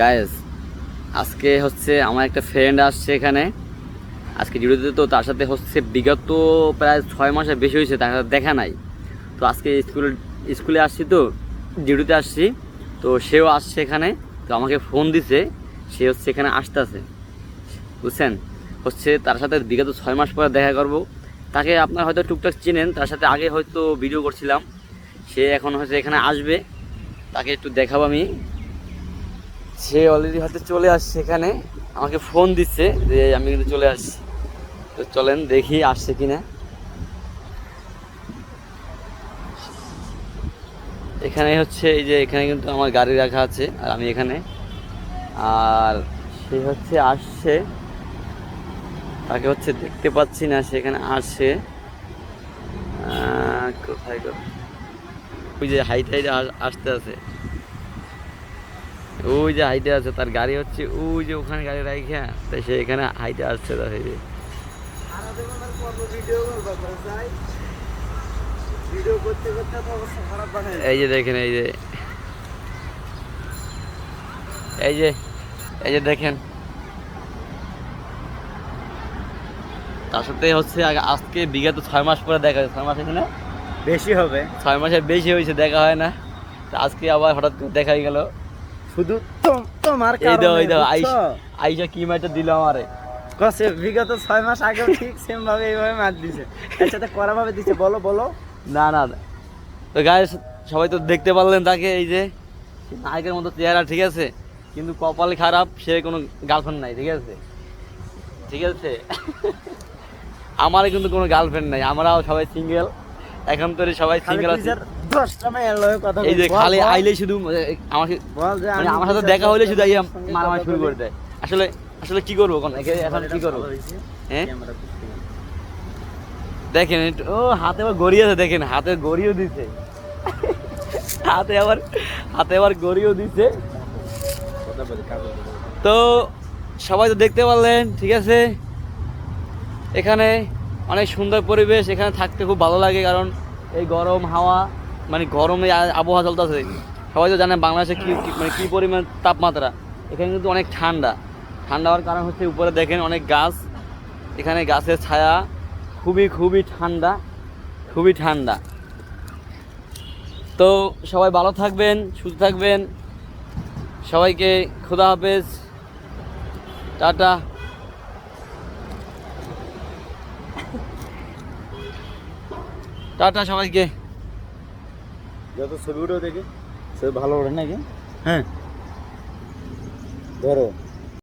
Guys আজকে হচ্ছে আমার একটা ফ্রেন্ড আসছে এখানে আজকে ডিউটিতে। তো তার সাথে হচ্ছে বিগত প্রায় 6 মাসের বেশি হয়েছে তার সাথে দেখা নাই। তো আজকে স্কুলে আসছি, তো ডিউটিতে আসছি, তো সেও আসছে এখানে। তো আমাকে ফোন দিছে, সে হচ্ছে এখানে আসতেছে, বুঝছেন। হচ্ছে তার সাথে বিগত 6 মাস পরে দেখা করব। তাকে আপনার হয়তো টুকটাক চেনেন, তার সাথে আগে হয়তো ভিডিও করছিলাম। সে এখন হচ্ছে এখানে আসবে, তাকে একটু দেখাবো আমি। সে অলরেডি হয়তো চলে আসছে এখানে, আমাকে ফোন দিচ্ছে যে আমি কিন্তু চলে আসছি। তো চলেন দেখি আসছে কিনা। এখানে হচ্ছে এই যে এখানে কিন্তু আমার গাড়ি রাখা আছে আর আমি এখানে, আর সে হচ্ছে আসছে, তাকে হচ্ছে দেখতে পাচ্ছি না, সেখানে আসছে। কোথায় ওই যে হাইটে হাইটে আসতে আছে, ওই যে হাইটে আছে, তার গাড়ি হচ্ছে ওই যে ওখানে গাড়ি রাখা, তাই সে এখানে হাইটে আসছে। তার এই যে এই যে দেখেন, এই যে এই যে এই যে দেখেন, তার সাথে হচ্ছে আজকে বিগত 6 মাস পরে দেখা হয়েছে। 6 মাস এখানে বেশি হবে, 6 মাসের বেশি হয়েছে দেখা হয় না। তো আজকে আবার হঠাৎ করে দেখা হয়ে গেল। শুধু তোমার এই দাও কারণে, এই দাও, বুঝছো? আইসা কি মাইটা দিল আমারে। কসে বিগত 6 মাস আগেও ঠিক সেম ভাবে এইভাবে মার দিছে, এর সাথে কড়া ভাবে দিছে। বলো বলো। না না, তো গায়ে সবাই তো দেখতে পারলেন তাকে, এই যে নায়কের মতো চেহারা, ঠিক আছে, কিন্তু কপাল খারাপ, সে কোনো গার্লফ্রেন্ড নাই, ঠিক আছে, ঠিক আছে। আমার কিন্তু কোনো গার্লফ্রেন্ড নাই, আমরাও সবাই সিঙ্গেল এখন, তো সবাই সিঙ্গেল আছে। 10টা মেয়ের লগে কথা এই যে বল, খালি বল, আইলে শুধু আমাকে, বল যে মানে আমি আমার সাথে 2 দেখা হলে শুধু আইয়া সঙ্গে মারামারি কথা শুরু বলি। করে দেয়। আসলে আসলে কি করবো এখন কি করবো? হ্যাঁ দেখেন ও হাতে আবার গড়ি আছে, দেখেন হাতে গড়িও দিছে, হাতে আবার গড়িও দিছে। তো সবাই তো দেখতে পারলেন, ঠিক আছে। এখানে অনেক সুন্দর পরিবেশ, এখানে থাকতে খুব ভালো লাগে, কারণ এই গরম হাওয়া, মানে গরমে আবহাওয়া চলতেছে। সবাই তো জানেন বাংলাদেশে মানে কী পরিমাণ তাপমাত্রা। এখানে কিন্তু অনেক ঠান্ডা হওয়ার কারণ হচ্ছে উপরে দেখেন অনেক গাছ, এখানে গাছের ছায়া, খুবই খুবই ঠান্ডা, খুবই ঠান্ডা। তো সবাই ভালো থাকবেন, সুস্থ থাকবেন, সবাইকে খোদা হাফেজ, টাটা। টাটা সবাইকে। যত ছবি উঠেও দেখি সে ভালো ওঠে নাকি। হ্যাঁ ধরো।